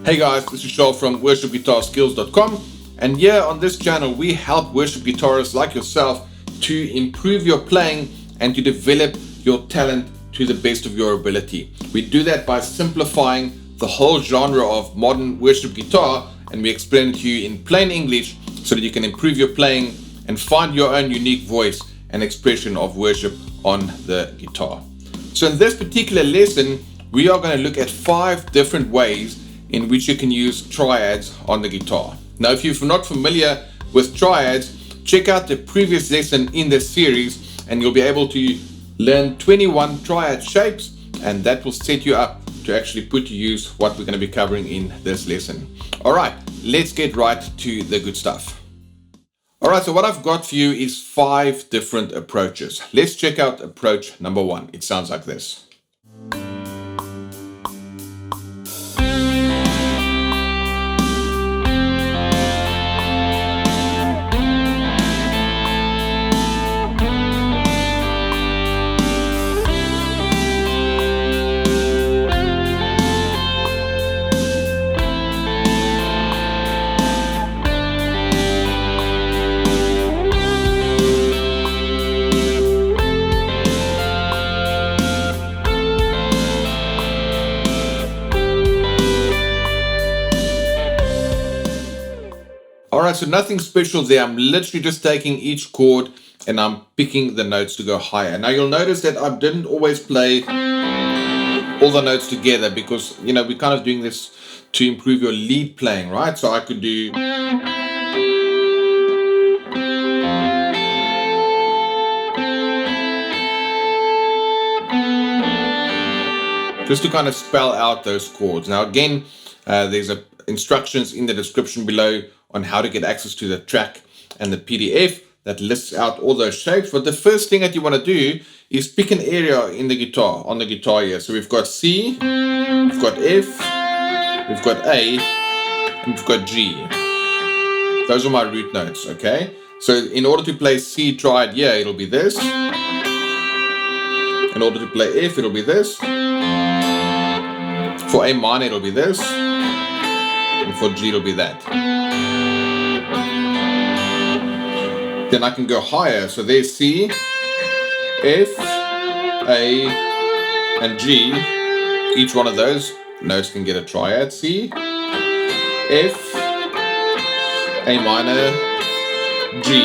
Hey guys, this is Charles from worshipguitarskills.com, and here on this channel we help worship guitarists like yourself to improve your playing and to develop your talent to the best of your ability. We do that by simplifying the whole genre of modern worship guitar, and we explain it to you in plain English so that you can improve your playing and find your own unique voice and expression of worship on the guitar. So in this particular lesson, we are going to look at 5 different ways in which you can use triads on the guitar. Now, if you're not familiar with triads, check out the previous lesson in this series and you'll be able to learn 21 triad shapes, and that will set you up to actually put to use what we're going to be covering in this lesson. All right, let's get right to the good stuff. All right, so what I've got for you is 5 different approaches. Let's check out approach number 1. It sounds like this. Alright, so nothing special there. I'm literally just taking each chord and I'm picking the notes to go higher. Now you'll notice that I didn't always play all the notes together because, you know, we're kind of doing this to improve your lead playing, right? So I could do... just to kind of spell out those chords. Now again, there's instructions in the description below on how to get access to the track and the PDF that lists out all those shapes. But the first thing that you want to do is pick an area in the guitar, on the guitar here. So we've got C, we've got F, we've got A, and we've got G. Those are my root notes, okay? So in order to play C triad here, it'll be this. In order to play F, it'll be this. For A minor, it'll be this. And for G, it'll be that. Then I can go higher. So there's C, F, A, and G. Each one of those notes can get a triad. C, F, A minor, G.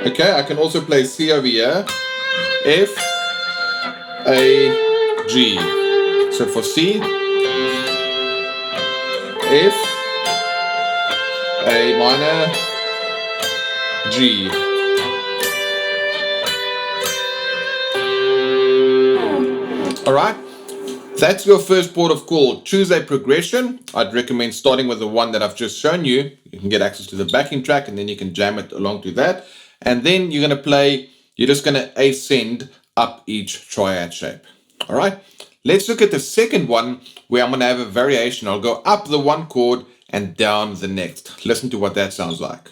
Okay, I can also play C over here. F, A, G. So for C, F, A minor, G. Alright, that's your first port of call. Choose a progression. I'd recommend starting with the one that I've just shown you. You can get access to the backing track and then you can jam it along to that. And then you're going to play, you're just going to ascend up each triad shape. Alright, let's look at the second one where I'm going to have a variation. I'll go up the one chord and down the next. Listen to what that sounds like.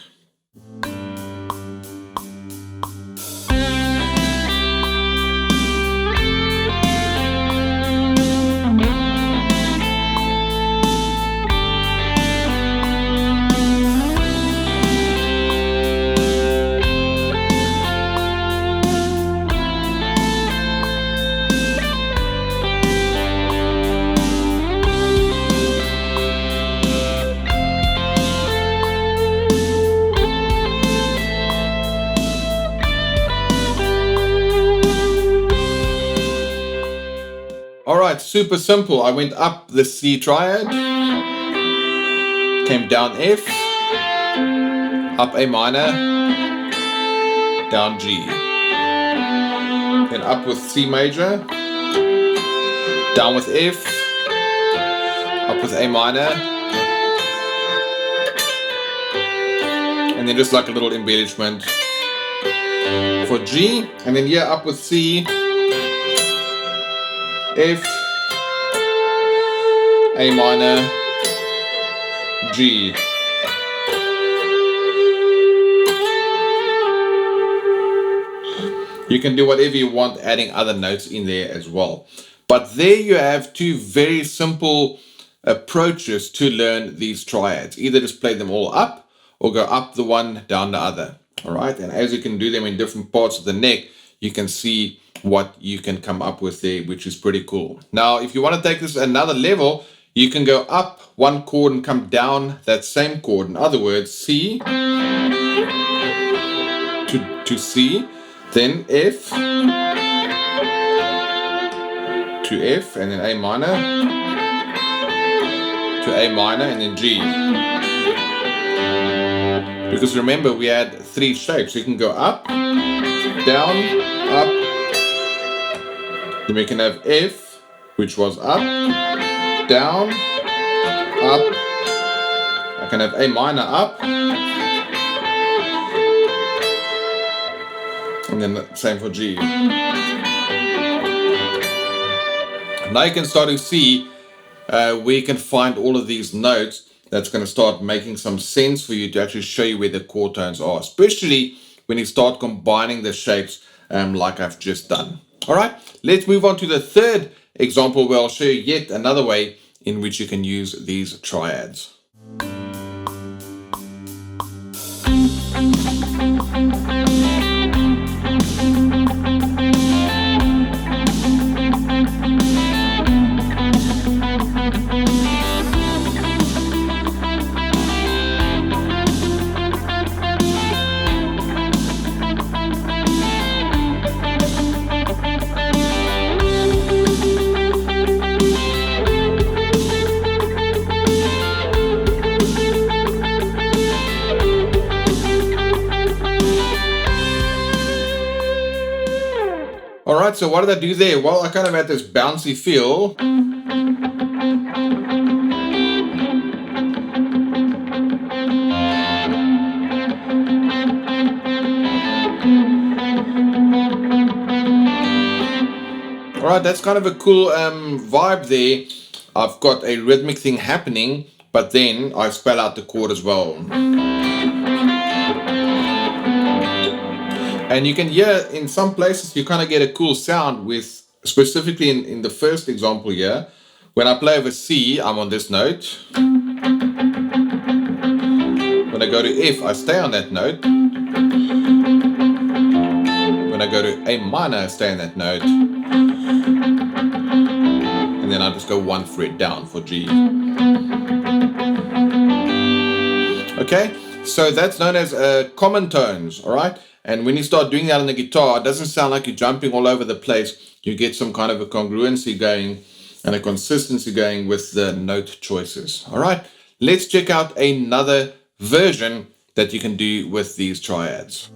Alright, super simple. I went up the C triad, came down F, up A minor, down G. Then up with C major, down with F, up with A minor, and then just like a little embellishment for G, and then here up with C, F, A minor, G. You can do whatever you want, adding other notes in there as well. But there you have 2 very simple approaches to learn these triads. Either just play them all up or go up the one, down the other. All right, and as you can do them in different parts of the neck, you can see what you can come up with there, which is pretty cool. Now, if you want to take this another level, you can go up one chord and come down that same chord. In other words, C to C, then F to F, and then A minor to A minor, and then G. Because remember, we had 3 shapes. You can go up, down, up. Then we can have F, which was up, down, up. I can have A minor up. And then the same for G. Now you can start to see where you can find all of these notes. That's going to start making some sense for you to actually show you where the chord tones are, especially when you start combining the shapes like I've just done. All right, let's move on to the third example where I'll show you yet another way in which you can use these triads. Alright, so what did I do there? Well, I kind of had this bouncy feel. Alright, that's kind of a cool vibe there. I've got a rhythmic thing happening, but then I spell out the chord as well. And you can hear in some places you kind of get a cool sound with, specifically in the first example here, when I play over C, I'm on this note. When I go to F, I stay on that note. When I go to A minor, I stay on that note. And then I just go 1 fret down for G. Okay, so that's known as common tones, all right? And when you start doing that on the guitar, it doesn't sound like you're jumping all over the place. You get some kind of a congruency going and a consistency going with the note choices. All right, let's check out another version that you can do with these triads.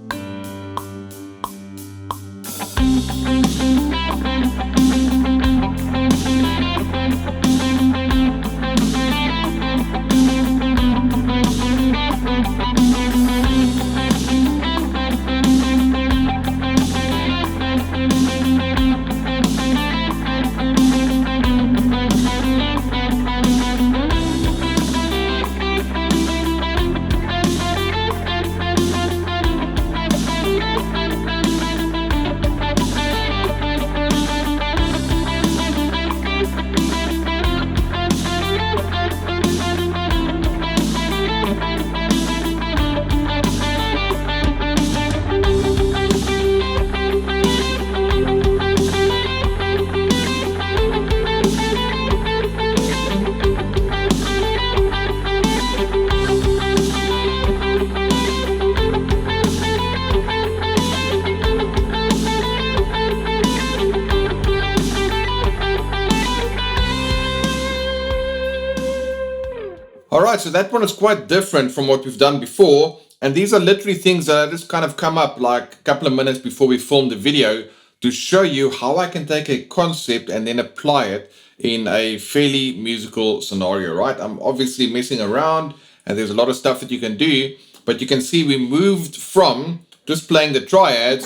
Alright, so that one is quite different from what we've done before, and these are literally things that I just kind of come up like a couple of minutes before we filmed the video to show you how I can take a concept and then apply it in a fairly musical scenario, right? I'm obviously messing around and there's a lot of stuff that you can do, but you can see we moved from just playing the triads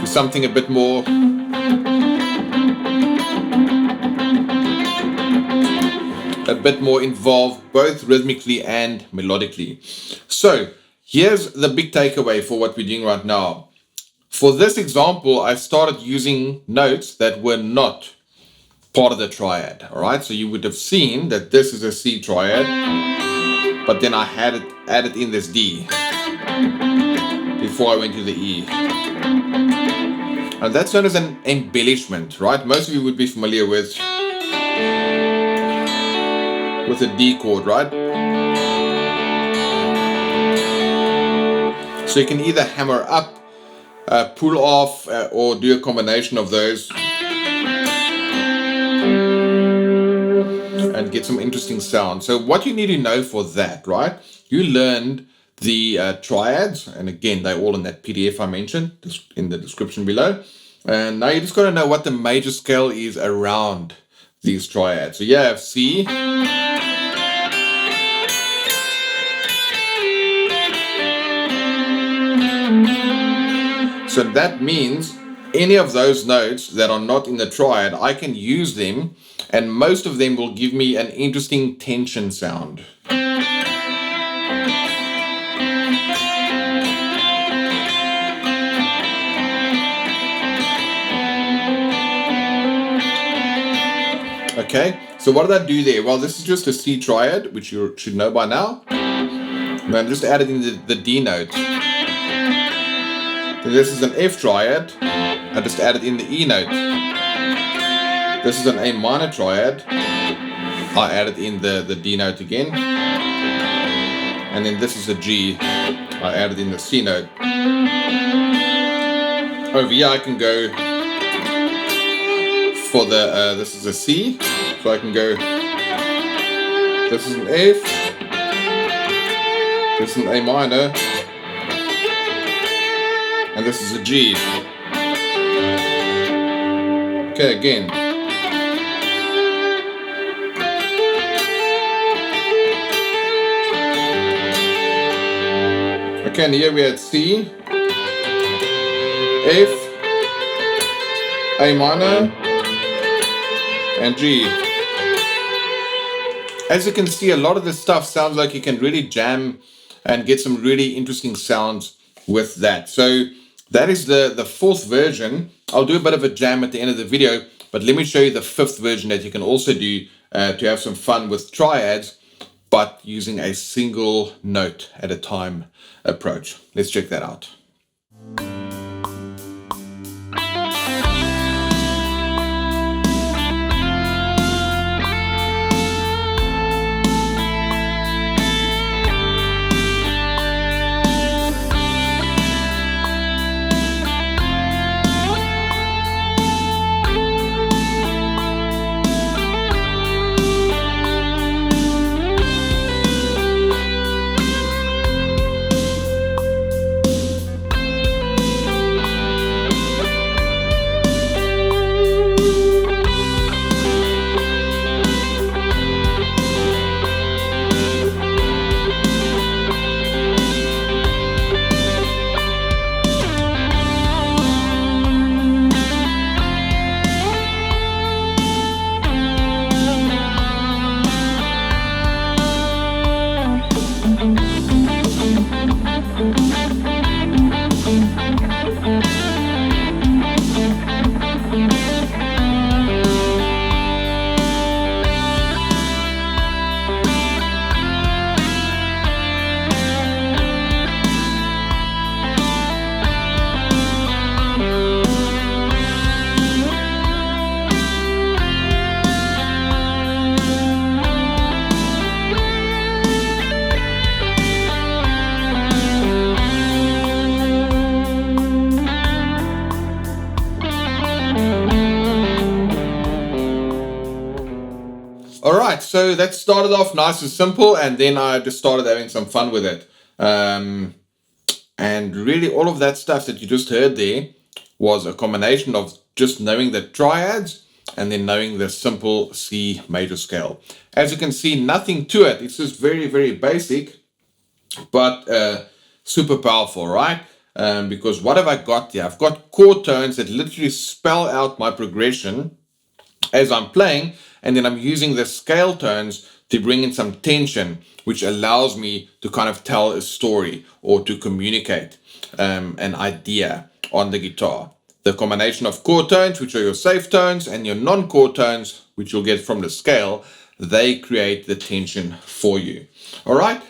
to something a bit more involved, both rhythmically and melodically. So here's the big takeaway for what we're doing right now. For this example, I started using notes that were not part of the triad. All right, so you would have seen that this is a C triad, but then I had it added in this D before I went to the E. And that's known as an embellishment, right? Most of you would be familiar with a D chord, right? So you can either hammer up, pull off, or do a combination of those and get some interesting sound. So what you need to know for that, right? You learned the triads, and again, they're all in that PDF I mentioned in the description below. And now you just got to know what the major scale is around these triads. So you have C, so that means any of those notes that are not in the triad, I can use them, and most of them will give me an interesting tension sound. Okay, so what did I do there? Well, this is just a C triad, which you should know by now. And then just added in the D note. So this is an F triad. I just added in the E note. This is an A minor triad. I added in the D note again. And then this is a G. I added in the C note. Over here I can go for the, this is a C. So I can go, this is an F. This is an A minor. And this is a G. Okay, again. Okay, and here we had C, F, A minor, and G. As you can see, a lot of this stuff sounds like you can really jam and get some really interesting sounds with that. So that is the fourth version. I'll do a bit of a jam at the end of the video, but let me show you the fifth version that you can also do to have some fun with triads, but using a single note at a time approach. Let's check that out. Alright, so that started off nice and simple, and then I just started having some fun with it. And really all of that stuff that you just heard there was a combination of just knowing the triads and then knowing the simple C major scale. As you can see, nothing to it. It's just very, very basic, but super powerful, right? Because what have I got there? I've got chord tones that literally spell out my progression as I'm playing, and then I'm using the scale tones to bring in some tension, which allows me to kind of tell a story or to communicate an idea on the guitar. The combination of chord tones, which are your safe tones, and your non-chord tones, which you'll get from the scale, they create the tension for you. All right.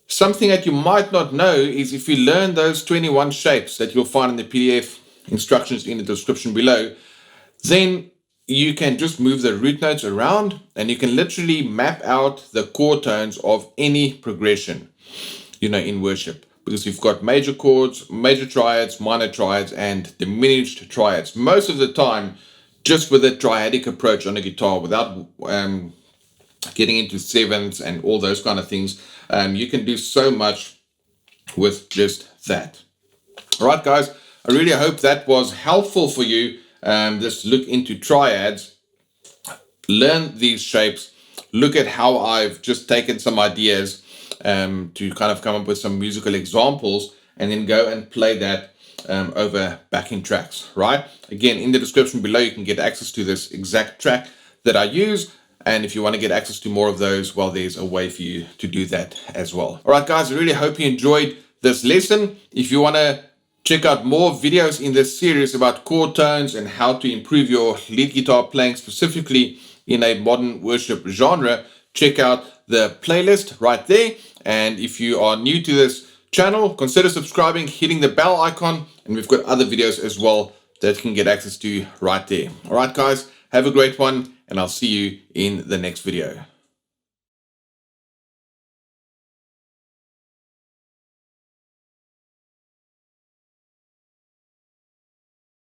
Something that you might not know is if you learn those 21 shapes that you'll find in the PDF instructions in the description below, then you can just move the root notes around and you can literally map out the chord tones of any progression, in worship. Because you've got major chords, major triads, minor triads, and diminished triads. Most of the time, just with a triadic approach on a guitar, without getting into sevenths and all those kind of things, you can do so much with just that. All right, guys, I really hope that was helpful for you. Just look into triads, learn these shapes, look at how I've just taken some ideas to kind of come up with some musical examples, and then go and play that over backing tracks, right? Again, in the description below, you can get access to this exact track that I use. And if you want to get access to more of those, well, there's a way for you to do that as well. All right, guys, I really hope you enjoyed this lesson. If you want to check out more videos in this series about chord tones and how to improve your lead guitar playing specifically in a modern worship genre, check out the playlist right there. And if you are new to this channel, consider subscribing, hitting the bell icon, and we've got other videos as well that you can get access to right there. All right, guys, have a great one, and I'll see you in the next video.